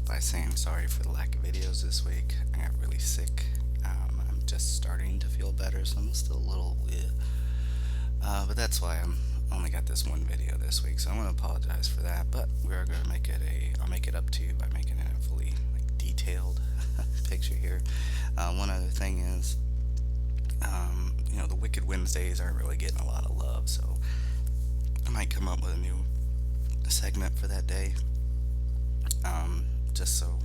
by saying sorry for the lack of videos this week. I got really sick. I'm just starting to feel better, so I'm still a little but that's why I'm only got this one video this week. So I want to apologize for that. But we're gonna make it a. I'll make it up to you by making it a fully detailed picture here. One other thing is, the Wicked Wednesdays aren't really getting a lot of love, so I might come up with a new segment for that day. Just so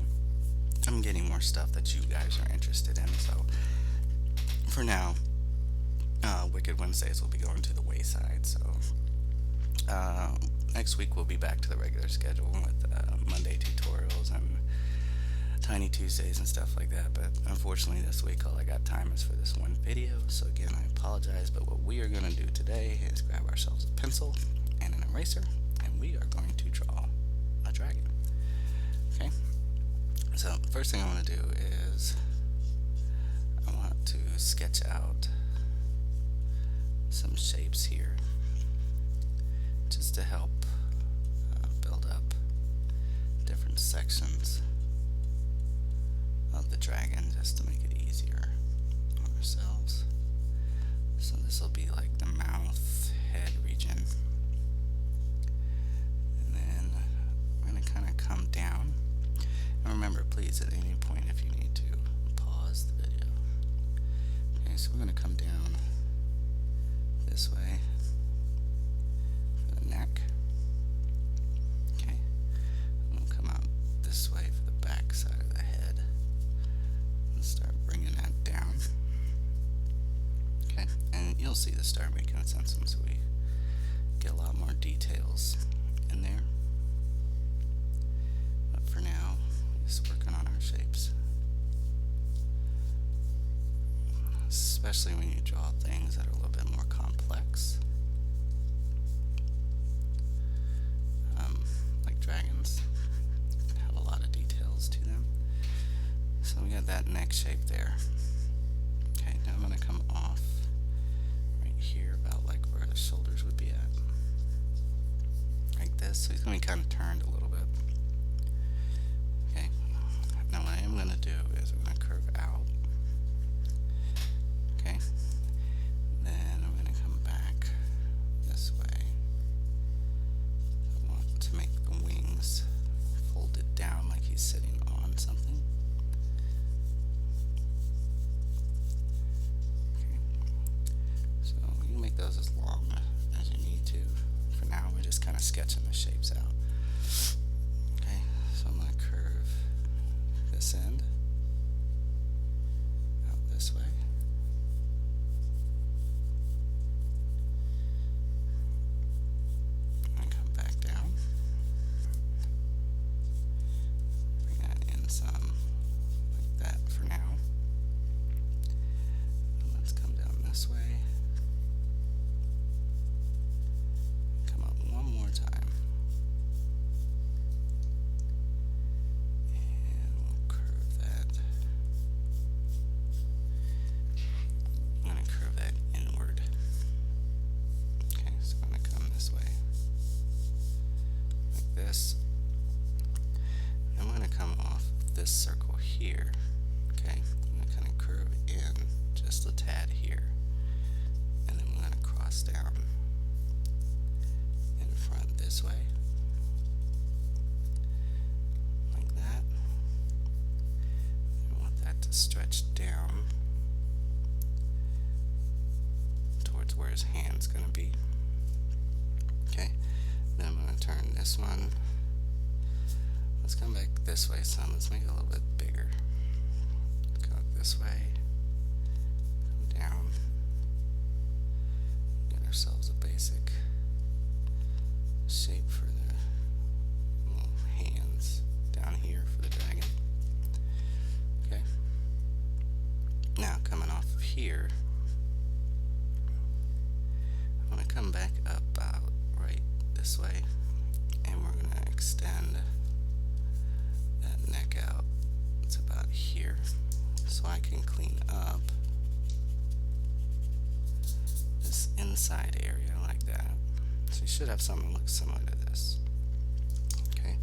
I'm getting more stuff that you guys are interested in. So for now, Wicked Wednesdays will be going to the wayside. So next week we'll be back to the regular schedule with Monday tutorials and Tiny Tuesdays and stuff like that. But unfortunately, this week all I got time is for this one video. So again, I apologize. But what we are going to do today is grab ourselves a pencil and an eraser, and we are going to draw a dragon. Okay. So the first thing I want to do is I want to sketch out some shapes here just to help build up different sections of the dragon, just to make it easier on ourselves. So this will be like the mouth, head region, and then we're going to kind of come down. And remember, please, at any point, if you need to, pause the video. Okay, so we're going to come down this way for the neck. Okay, I'm going to come out this way for the back side of the head and start bringing that down. Okay, and you'll see this start making sense once we get a lot more details in there. But for now, just working on our shapes. Especially when you draw things that are a little bit more complex. Like dragons have a lot of details to them. So we got that neck shape there. Okay, now I'm going to come off right here about like where the shoulders would be at. Like this. So he's going to be kind of turned a little bit. Okay. Now what I am going to do is I'm going to curve out. Okay. Then I'm going to come back this way. I want to make the wings folded down like he's sitting on something. Okay. So you can make those as long as you need to. For now, we're just kind of sketching the shapes out. Okay, so I'm going to curve this end out this way. And come back down. Bring that in some like that for now. And let's come down this way. Come up one more time. And we'll curve that. I'm going to curve that inward. Okay, so I'm going to come this way. Like this. I'm going to come off this circle here. Okay, I'm going to kind of curve in just a tad here. And then we're going to cross down in front this way. Like that. I want that to stretch down towards where his hand's going to be. Okay, then I'm going to turn this one. Let's come back this way some. Let's make it a little bit bigger. Go this way. Come down. Get ourselves a basic shape for the little hands down here for the dragon. Okay. Now coming off of here, I'm going to come back up about right this way, and we're going to extend that neck out. It's about here, so I can clean up this inside area like that. So you should have something that looks similar to this. Okay.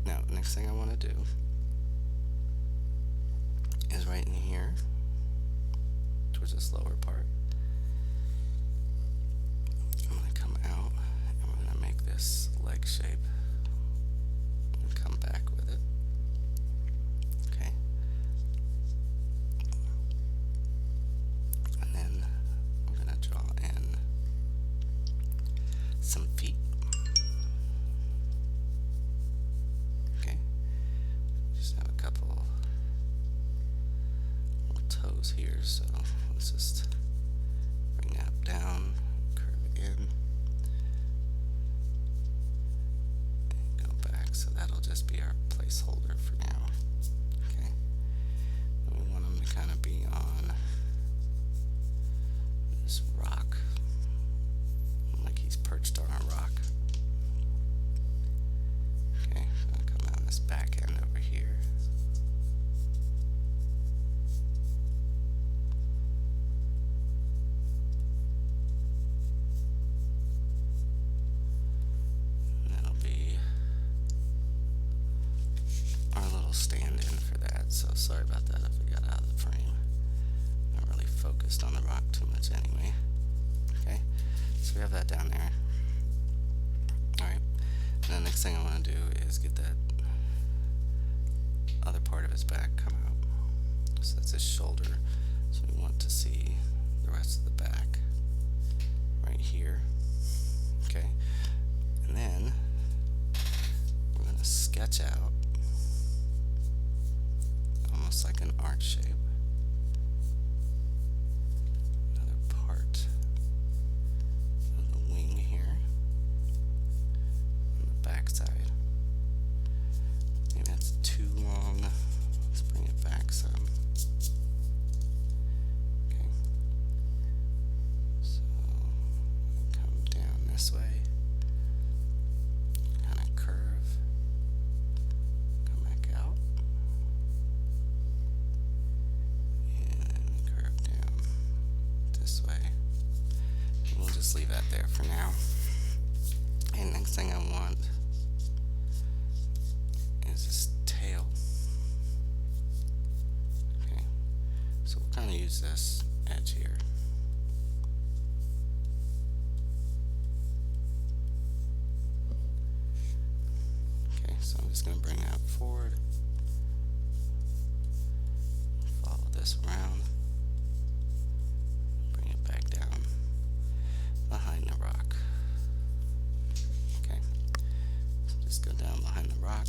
Now next thing I want to do is right in here, towards this lower part. I'm going to come out and we're going to make this leg shape and come back with it. Okay. And then we're going to draw in some feet. Okay. Just have a couple little toes here, so let's just bring that down, curve in, and go back. So that'll just be our placeholder for now. Okay. And we want them to kind of be on this rock, like he's perched on a rock. Okay, so I'll come out this back end over here. And that'll be our little stand-in for that. So sorry about that if we got out of the frame. Not really focused on the rock too much anyway. Okay, so we have that down there. Alright, and the next thing I want to do is get that other part of his back come out. So that's his shoulder. So we want to see the rest of the back right here. Okay, and then we're going to sketch out almost like an arch shape. Another part of the wing here on the back side. Maybe that's too long. Let's bring it back some. Okay. So come down this way. Kind of curve. Come back out. And curve down this way. And we'll just leave that there for now. And next thing I want is this tail. Okay, so we'll kind of use this edge here. Okay, so I'm just going to bring that forward, follow this around, bring it back down behind the rock. Okay, so just go down behind the rock.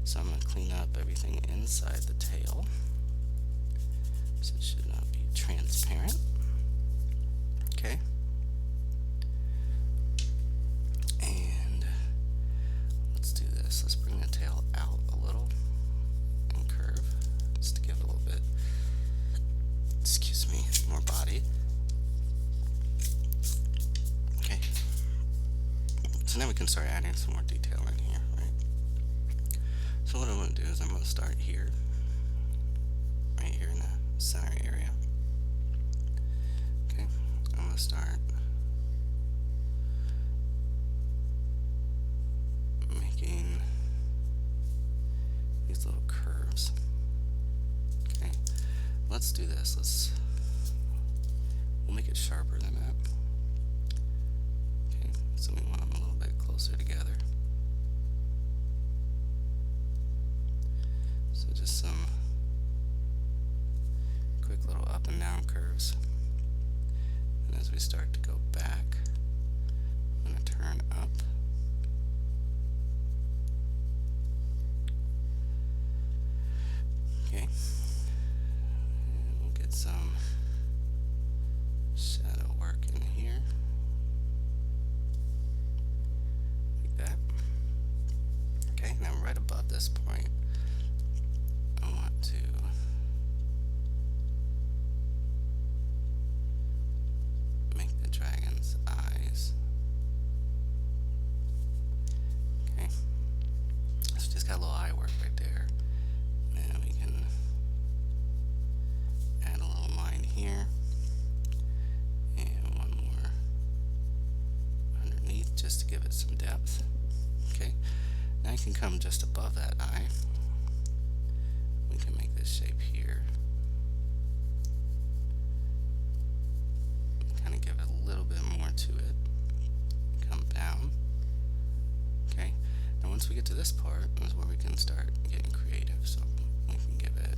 So I'm going to clean up everything inside the tail. So it should not be transparent. Okay. And let's do this. Let's bring the tail out a little and curve just to give it a little bit, excuse me, more body. Okay. So now we can start adding some more detail in here, right? So what I'm going to do is I'm going to start here, right here in the center area. Okay, I'm going to start making these little curves. Okay, let's do this. We'll make it sharper than that. Okay, so we want them a little bit closer together. So just some quick little up and down curves. And as we start to go back, I'm going to turn up. Okay. And we'll get some shadow work in here. Like that. Okay, now right above this point, I want to make the dragon's eyes. Okay, so just got a little eye work right there. Then we can add a little line here and one more underneath just to give it some depth. Okay, now I can come just above that eye. We can make this shape here. Kind of give it a little bit more to it. Come down. Okay. Now once we get to this part is where we can start getting creative. So we can give it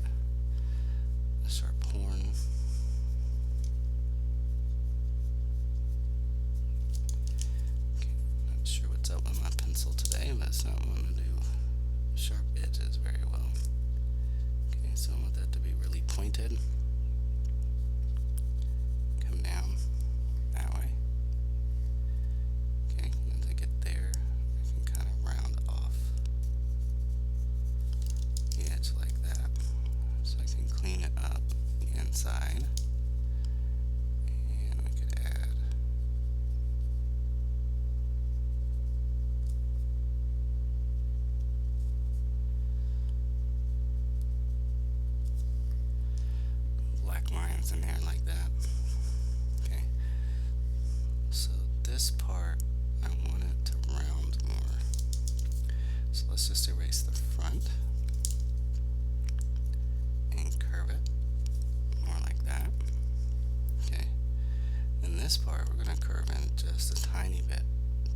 a sharp horn. Okay. Not sure what's up with my pencil today, but it's not wanting to do sharp edges very well. Okay, so I want that to be really pointed. Come down that way. Okay, once I get there, I can kind of round off the edge like that. So I can clean it up the inside. And we could add black lines in there like that. Okay. So this part, I want it to round more. So let's just erase the front and curve it more like that. Okay. In this part, we're going to curve in just a tiny bit.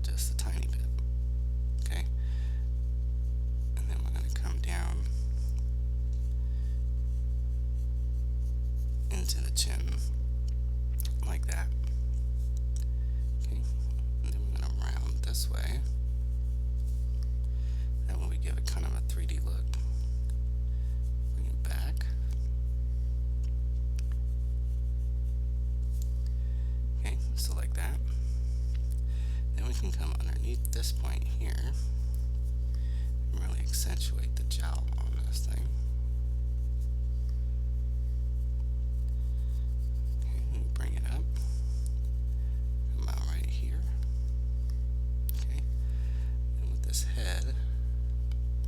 Just a tiny bit. Okay. And then we're going to come down into the chin like that. Okay, and then we're going to round this way. That way we give it kind of a 3D look. Bring it back. Okay, so like that. Then we can come underneath this point here and really accentuate the jowl on this thing. Bring it up, about right here. Okay, and with this head,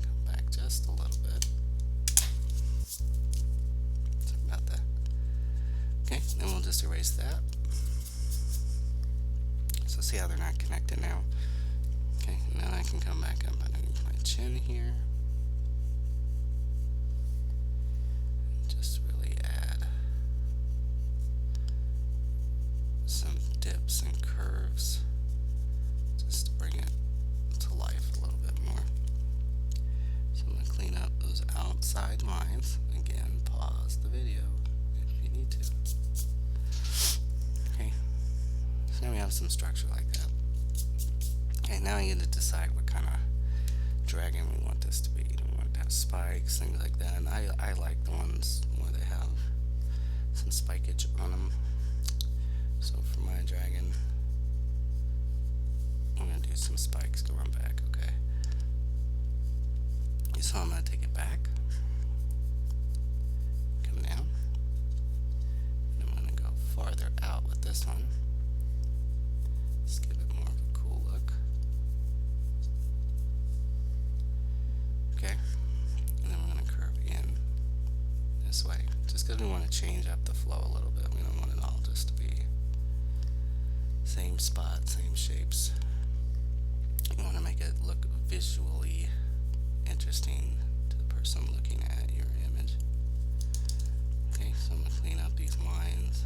come back just a little bit. Sorry about that. Okay, then we'll just erase that. So see how they're not connected now. Okay, and then I can come back up underneath my chin here. Just really add some dips and curves just to bring it to life a little bit more. So I'm going to clean up those outside lines. Again, pause the video if you need to. Okay, so now we have some structure like that. Okay, now I get to decide what kind of dragon we want this to be. Do we want it to have spikes, things like that? And I like the ones where they have some spikeage on them. So for my dragon, I'm going to do some spikes going back, okay? So I'm going to take it back, come down, and I'm going to go farther out with this one. Let's give it more of a cool look. Okay, and then we're going to curve in this way, just because we want to change up the flow a little bit. We don't want it all just to be same spot, same shapes. You want to make it look visually interesting to the person looking at your image. Okay, so I'm going to clean up these lines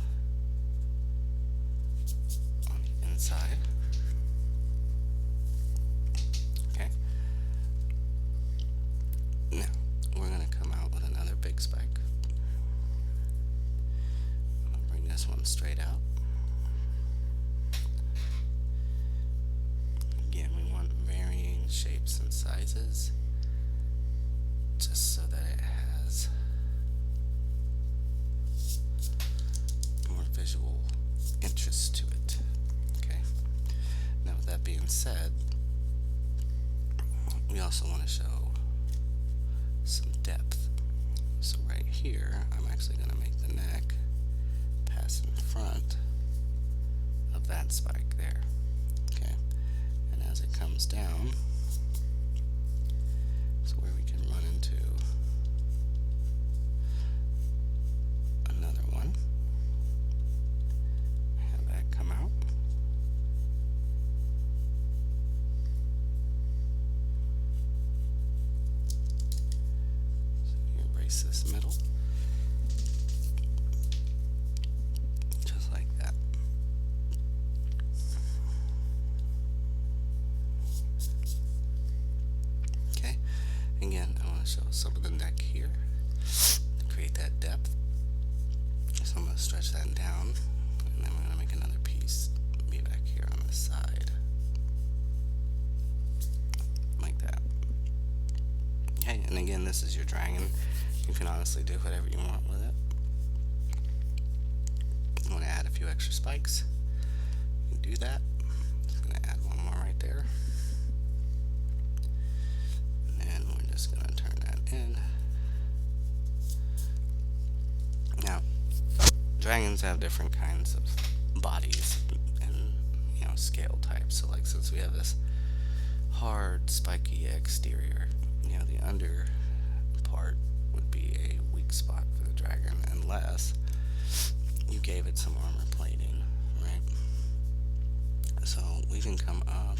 on the inside. Okay. Now, we're going to come out with another big spike. I'm going to bring this one straight out. Again, we want varying shapes and sizes just so that it has more visual interest to it. Okay. Now with that being said, we also want to show some depth. So right here, I'm actually going to make the neck pass in front of that spike there. Okay. And as it comes down, is where we can run into another one. Have that come out. erase this middle, just like that. Okay, again, I want to show some of the neck here to create that depth. So I'm going to stretch that down, and then we're going to make another piece be back here on the side, like that. Okay, and again, this is your dragon. You can honestly do whatever you want with it. You want to add a few extra spikes, you can do that. Just going to add one more right there. And then we're just going to turn that in. Now, dragons have different kinds of bodies and scale types. So like, since we have this hard spiky exterior, the under part would be a weak spot for the dragon unless you gave it some armor plating, right? So we can come up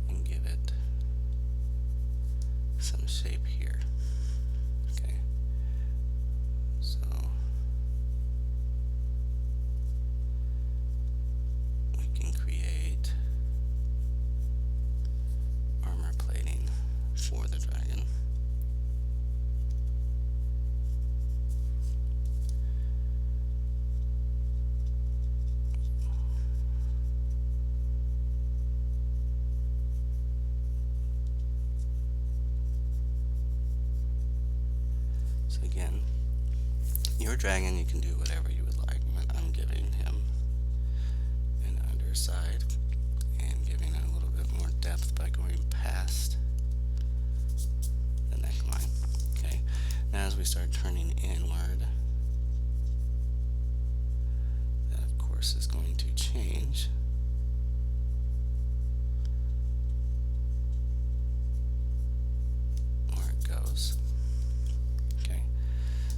and give it some shape here. Okay, so we can create armor plating for the dragon. So again, your dragon, you can do whatever you would like, but I'm giving him an underside and giving it a little bit more depth by going past the neckline. Okay, now as we start turning inward, that of course is going to change. Where it goes. Okay,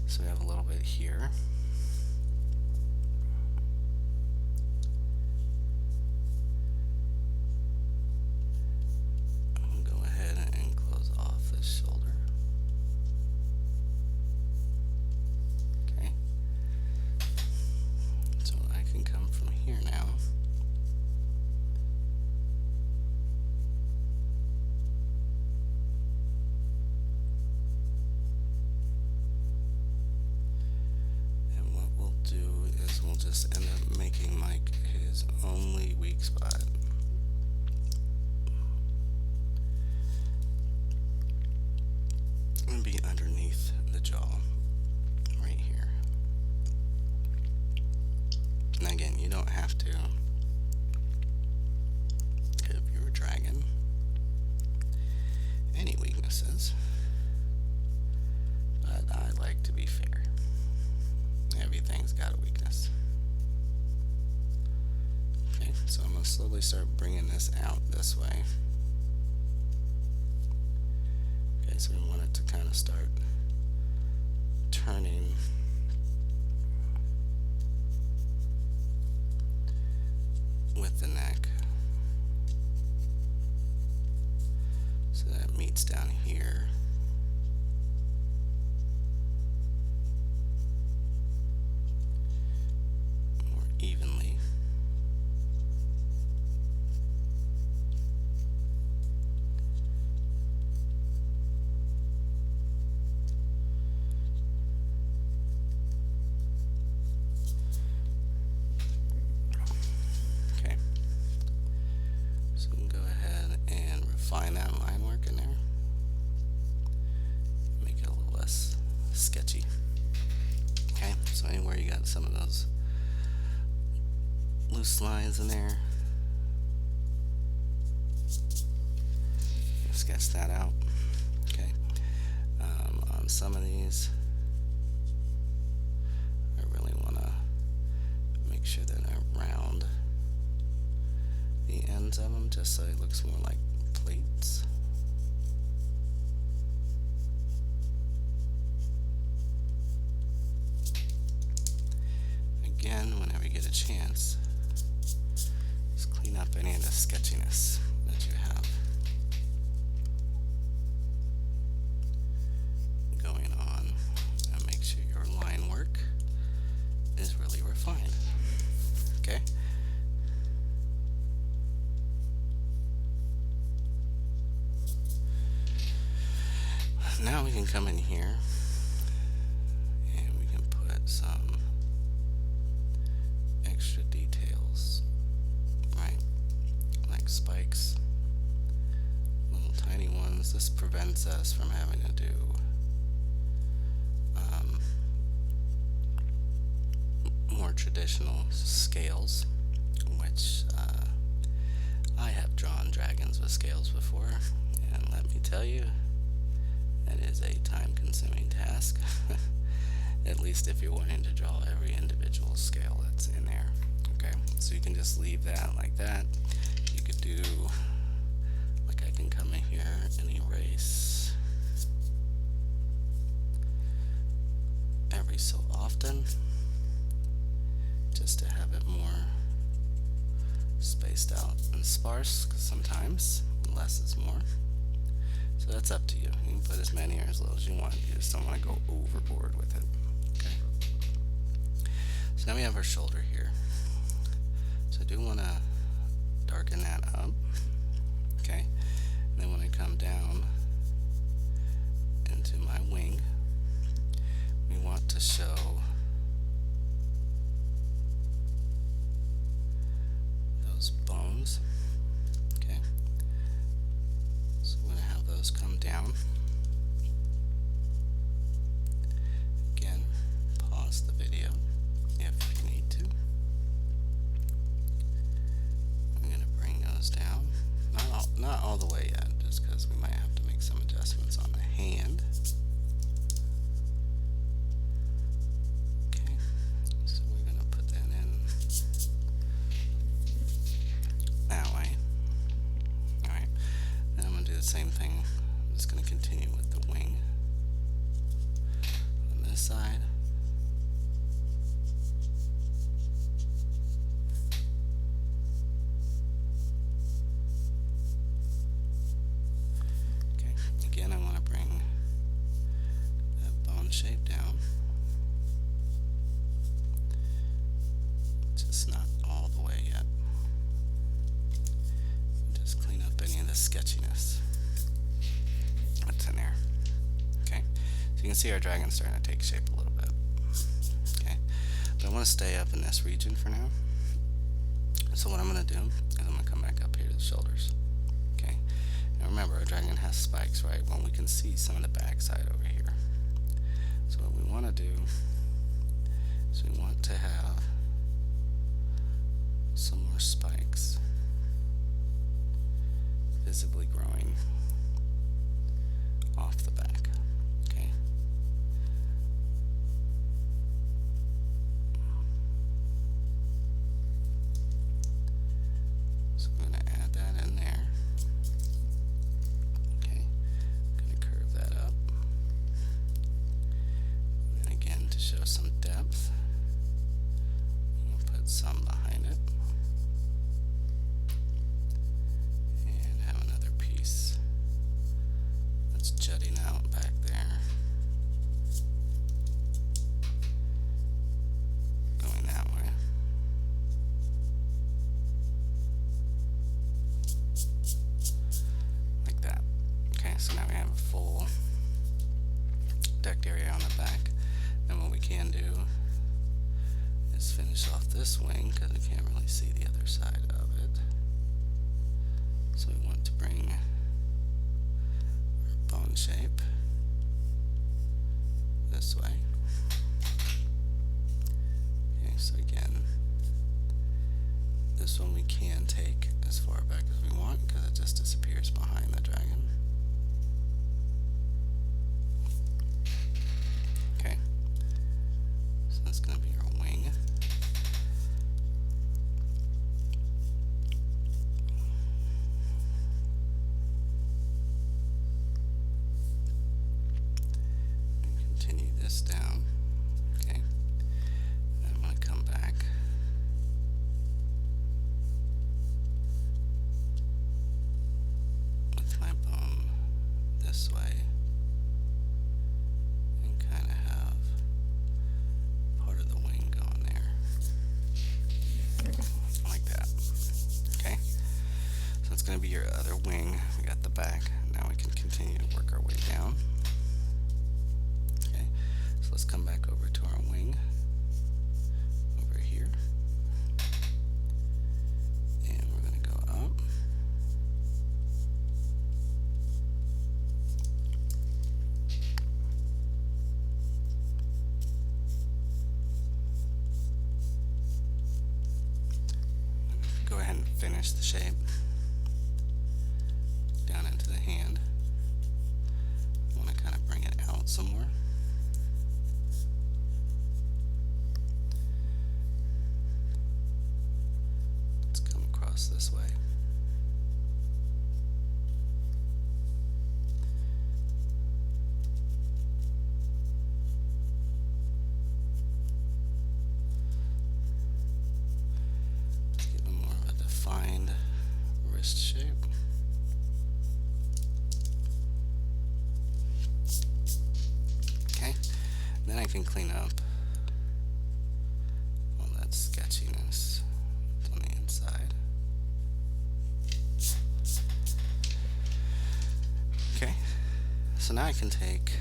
so we have a little bit here. I'm going to go ahead and close off this shoulder. Okay, so I can come from here now. And what we'll do is we'll just end up making Mike his only weak spot. And be underneath the jaw, right here. And again, you don't have to give your dragon any weaknesses, but I like to be fair. Everything's got a weakness. Okay, so I'm going to slowly start bringing this out this way. Okay, so we want it to kind of start turning with the neck. So that meets down here. More evenly. Okay. So we can go ahead and refine that line work in there. Make it a little less sketchy. Okay, so anywhere you got some of those loose lines in there, sketch that out. Okay, on some of these, I really want to make sure that I round the ends of them just so it looks more like plates. Again, whenever you get a chance, just clean up any of the sketchiness. can come in here and we can put some extra details, right? Like spikes, little tiny ones. This prevents us from having to do more traditional scales, which I have drawn dragons with scales before, and let me tell you, that is a time-consuming task. At least if you're wanting to draw every individual scale that's in there. Okay, so you can just leave that like that. You could do, like, I can come in here and erase every so often, just to have it more spaced out and sparse, because sometimes less is more. So that's up to you. You can put as many or as little as you want. You just don't want to go overboard with it. Okay. So now we have our shoulder here. So I do want to darken that up. Okay. And then when I come down into my wing, we want to show those bones. Okay. So I'm going to have those come down. Again, pause the video if you need to. I'm going to bring those down. Not all the way yet, just because we might have to make some adjustments on the hand. Okay, so we're going to put that in that way. Alright, then I'm going to do the same thing. I'm just going to continue with the wing on this side. Okay, again I want to bring that bone shape down. Just not all the way yet. Just clean up any of the sketchiness that's in there. Okay, so you can see our dragon's starting to take shape a little bit. Okay, but I want to stay up in this region for now. So what I'm going to do is I'm going to come back up here to the shoulders. Okay, now remember our dragon has spikes, right? Well, we can see some of the backside over here. So what we want to do is we want to have some more spikes visibly growing off the back. Okay. So I'm going to add that in there. Okay. I'm going to curve that up. And then again, to show some depth, I'm going to put some behind it. And have another piece that's jutting out back there, going that way. Like that. Okay, so now we have a full decked area on the back. And what we can do is finish off this wing, because we can't really see the other side of it. So we want to bring our bone shape this way. Okay, so again, this one we can take as far back as we want, because it just disappears behind the dragon. Okay, so that's going to be our wing. Continue this down. Okay, and I'm going to come back with my bone this way and kind of have part of the wing going there, like that. Okay, so it's going to be your other wing. We got the back. Now we can continue to work our way down. let's come back over to our wing over here, and we're going to go up. Go ahead and finish the shape down into the hand. I want to kind of bring it out some more. Let's come across this way. Give them more of a defined wrist shape. Okay, then I can clean up all that sketchiness on the inside. Okay, so now I can take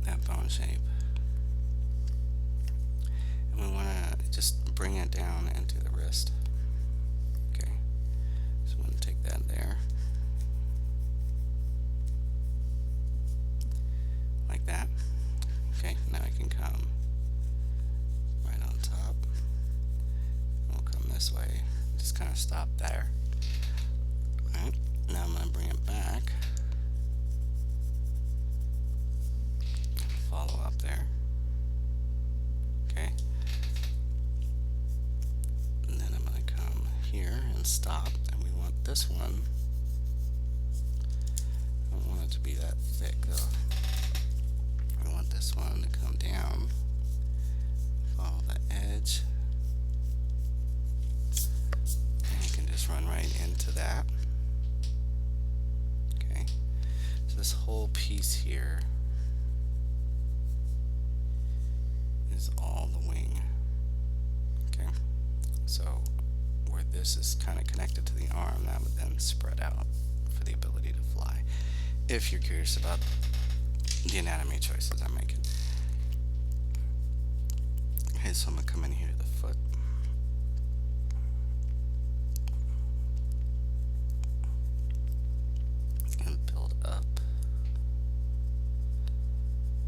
that bone shape and we want to just bring it down into the wrist. Okay, so I'm going to take that there, like that. Okay, now I can come right on top. We'll come this way, just kind of stop there. Alright, now I'm going to bring it back, follow up there. Okay, and then I'm going to come here and stop, and we want this one. I don't want it to be that thick though. I want this one to come down, follow the edge, and you can just run right into that. Okay, so this whole piece here is all the wing. Okay, so where this is kind of connected to the arm, that would then spread out for the ability to fly, if you're curious about the anatomy choices I'm making. Okay, so I'm going to come in here to the foot. And build up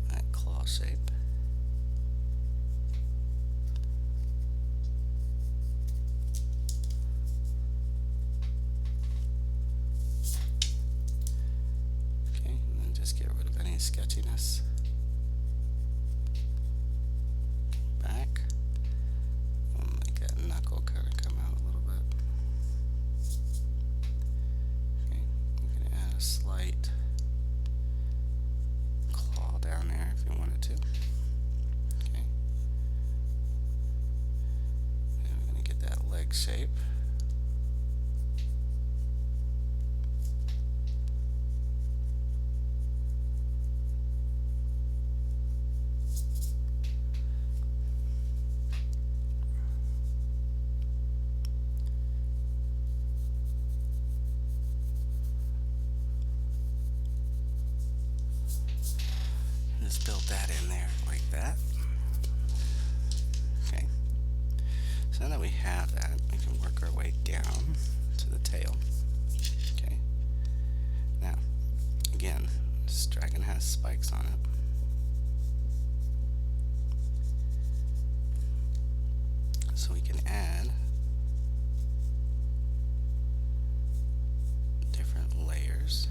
that claw shape. Okay, and then just get rid of any sketchiness. Back. We'll make that knuckle kind of come out a little bit. Okay, you can add a slight claw down there if you wanted to. Okay. And we're going to get that leg shape. Just build that in there like that. Okay. So now that we have that, we can work our way down to the tail. Okay. Now, again, this dragon has spikes on it. So we can add different layers.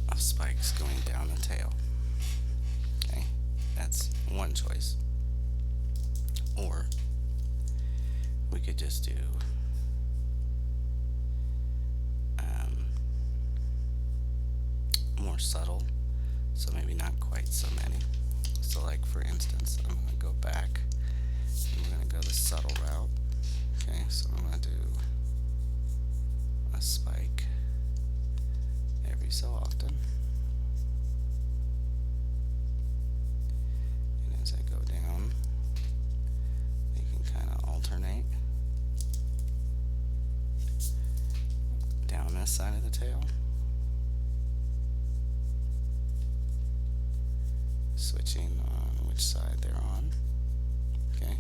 Of spikes going down the tail. Okay, that's one choice. Or we could just do more subtle, so maybe not quite so many. So like for instance, I'm going to go back and we're going to go the subtle route. Okay, so I'm going to do a spike every so often. And as I go down, you can kind of alternate down this this side of the tail. Switching on which side they're on. Okay.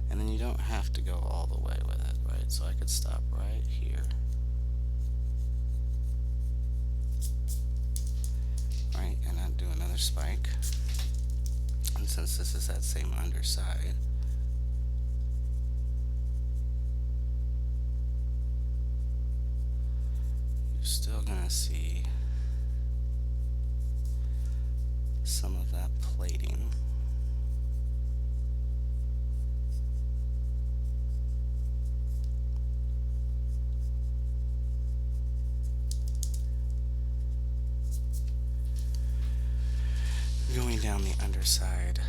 And then you don't have to go all the way with it, right? So I could stop right here. Right, and I'd do another spike. And since this is that same underside, you're still gonna see some of that plating. Going down the underside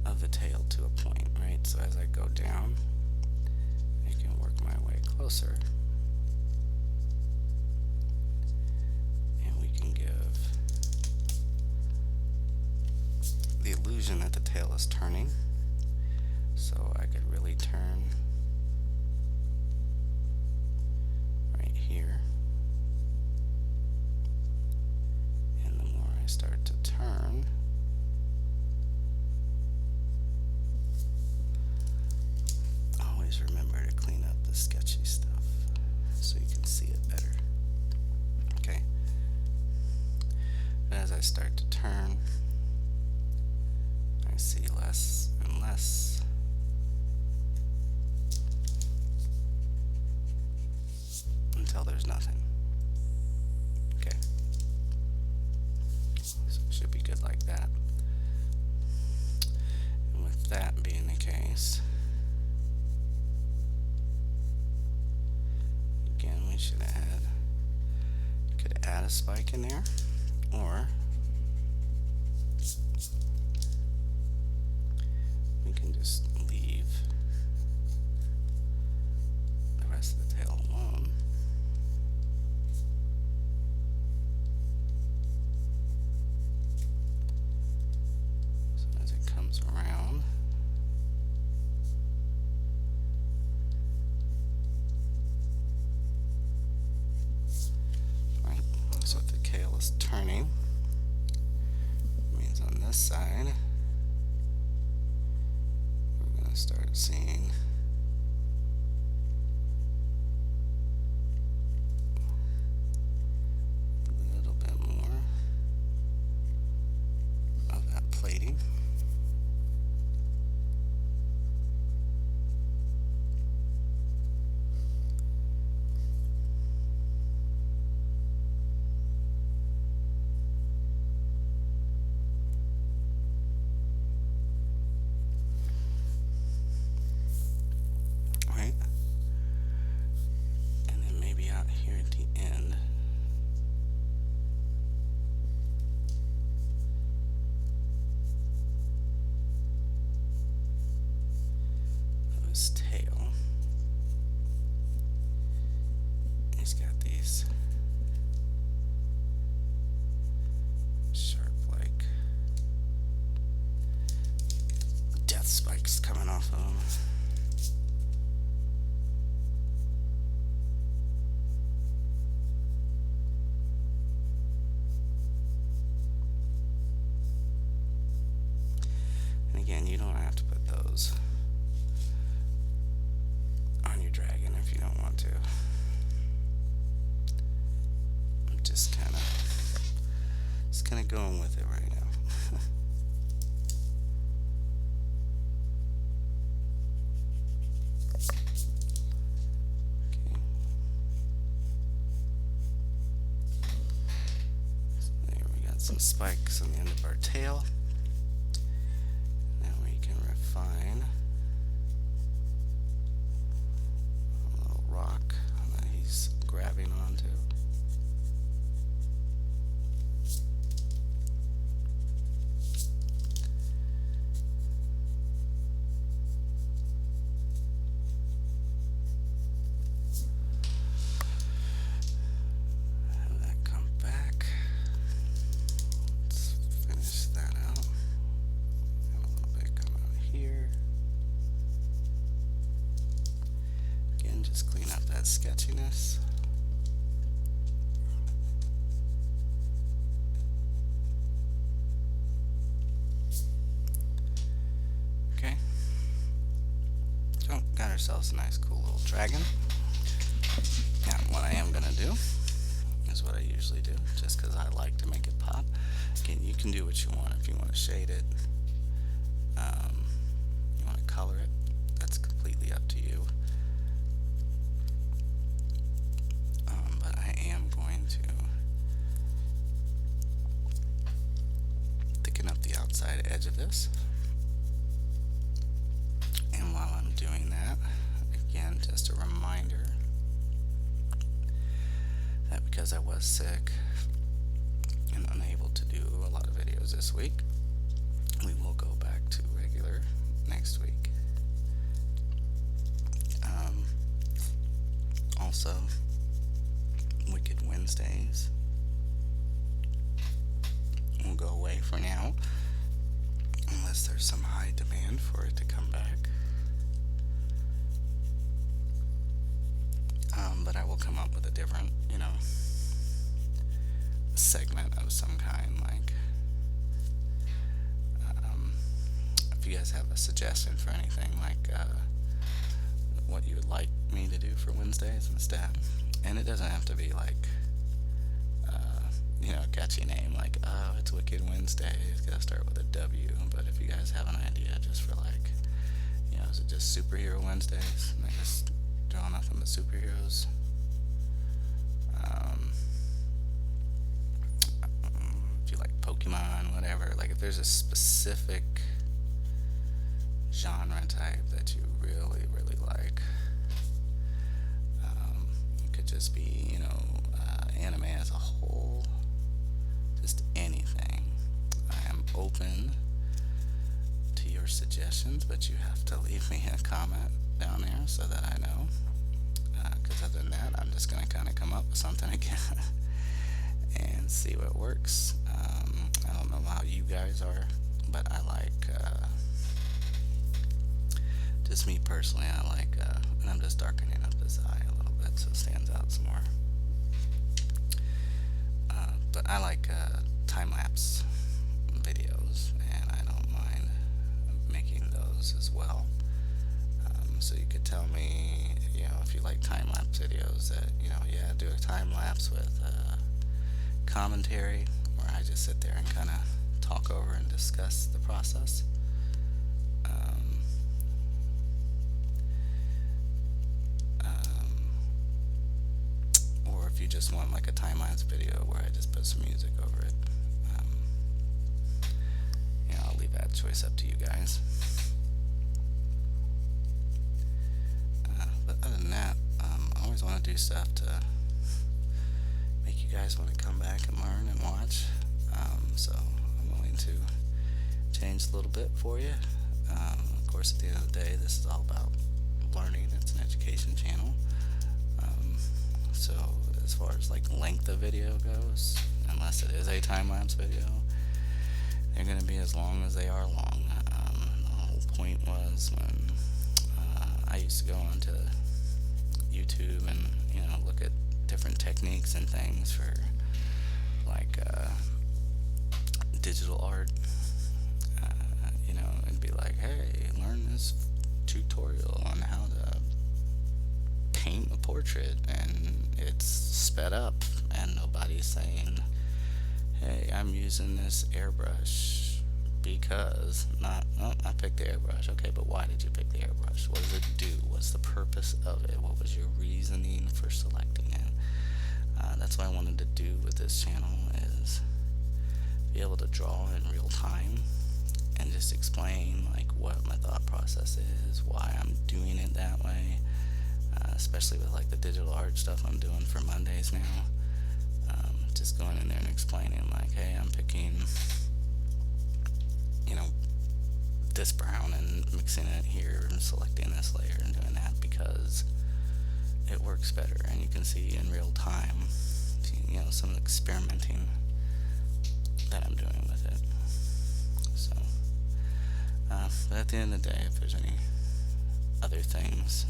of the tail to a point, right? So as I go down, I can work my way closer. And we can give the illusion that the tail is turning. So I could really turn right here. And the more I start to turn, always remember to clean up the sketchy stuff so you can see it better. Okay. But as I start to turn, I see less and less. Until there's nothing. Okay. So it should be good like that. And with that being the case, again, we could add a spike in there, or we can just leave the rest of the tail alone. So as it comes around, right? So if the tail is turning, it means on this side we're going to start seeing a little bit more of that plating. Right? And then maybe out here at the end, of his tail, he's got these sharp, like death spikes coming off of him. And again, you don't have to put those on your dragon if you don't want to. I'm just kind of going with it right now. Okay. So there we got some spikes on the end of our tail. Now we can refine a little rock that he's grabbing onto. Have that come back. Let's finish that out. And a little bit come out here. Again, just clean up that sketchiness. Okay. So, got ourselves a nice cool little dragon. Now, what I am gonna do is what I usually do, just because I like to make it pop. Again, you can do what you want. If you want to shade it, you want to color it, that's completely up to you. But I am going to thicken up the outside edge of this. And while I'm doing that, again, just a reminder that because I was sick and unable to do a lot of videos this week, we will go back to regular next week. Also, Wicked Wednesdays will go away for now, unless there's some high demand for it to come back. But I will come up with a different, segment of some kind. Like, if you guys have a suggestion for anything, like what you would like me to do for Wednesdays instead, and it doesn't have to be like, a catchy name like, oh, it's Wicked Wednesday, it's gotta start with a W. But if you guys have an idea just for like, is it just Superhero Wednesdays? And I just draw nothing but superheroes. If you like Pokemon, whatever, like if there's a specific genre type that you really, really like, it could just be, anime as a whole, just anything. I am open to your suggestions, but you have to leave me a comment down there so that I know. Because other than that, I'm just going to kind of come up with something again and see what works. I don't know how you guys are, but I like, just me personally, I like, and I'm just darkening up this eye a little bit so it stands out some more. But I like time-lapse videos, and I don't mind making those as well. So you could tell me, if you like time-lapse videos, that, do a time-lapse with commentary, where I just sit there and kind of talk over and discuss the process. Or if you just want like a time-lapse video where I just put some music over it, I'll leave that choice up to you guys. But other than that, I always want to do stuff to make you guys want to come back and learn and watch. So I'm willing to change a little bit for you. Of course, at the end of the day, this is all about learning. It's an education channel. So as far as like length of video goes, unless it is a time-lapse video, they're going to be as long as they are long. The whole point was when I used to go onto YouTube and look at different techniques and things for like digital art, and be like, hey, learn this tutorial on how to paint a portrait, and it's sped up and nobody's saying, hey, I'm using this airbrush because I picked the airbrush. Okay, but why did you pick the airbrush? What does it do? What's the purpose of it? What was your reasoning for selecting it? That's what I wanted to do with this channel, is be able to draw in real time and just explain like what my thought process is, why I'm doing it that way, especially with like the digital art stuff I'm doing for Mondays now. Just going in there and explaining like, hey, I'm picking this brown and mixing it here and selecting this layer and doing that because it works better, and you can see in real time some experimenting that I'm doing with it. So but at the end of the day, if there's any other things,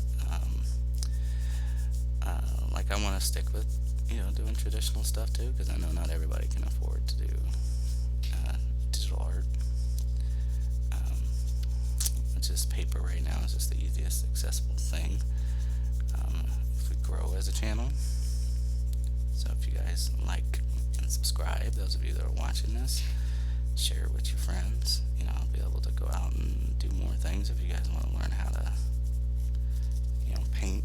like I want to stick with doing traditional stuff too, because I know not everybody can afford to do digital art. just paper right now. It's just the easiest accessible thing. If we grow as a channel. So if you guys like and subscribe, those of you that are watching this, share it with your friends. I'll be able to go out and do more things if you guys want to learn how to, paint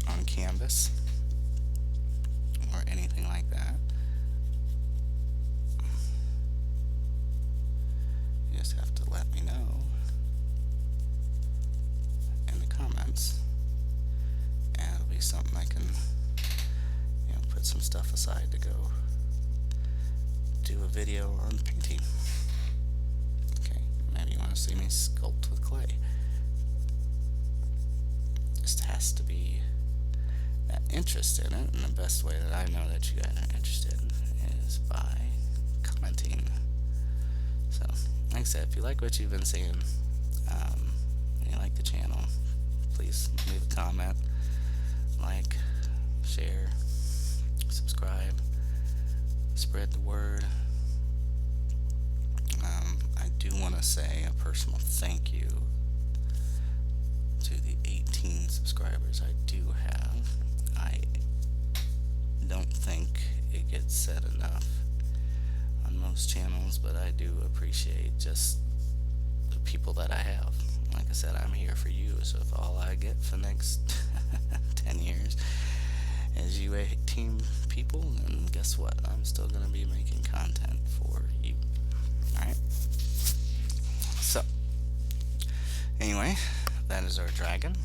on canvas or anything like that. You just have to let me know in the comments, and it'll be something I can, put some stuff aside to go do a video on painting. Okay, maybe you want to see me sculpt with clay. Just has to be that interest in it, and the best way that I know that you guys are interested is by commenting. So, like I said, if you like what you've been seeing, and you like the channel, please leave a comment, like, share, subscribe, spread the word. I do want to say a personal thank you to the 18 subscribers I do have. I don't think it gets said enough on most channels, but I do appreciate just the people that I have. Like I said, I'm here for you, so if all I get for the next 10 years is you 18 people, then guess what? I'm still going to be making content for you. Alright? So, anyway, that is our dragon.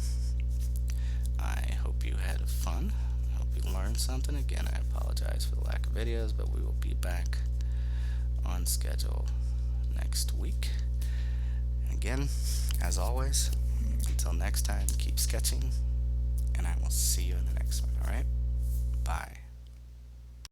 I hope you had fun. I hope you learned something. Again, I apologize for the lack of videos, but we will be back on schedule next week. And again, as always, until next time, keep sketching, and I will see you in the next one. Alright? Bye.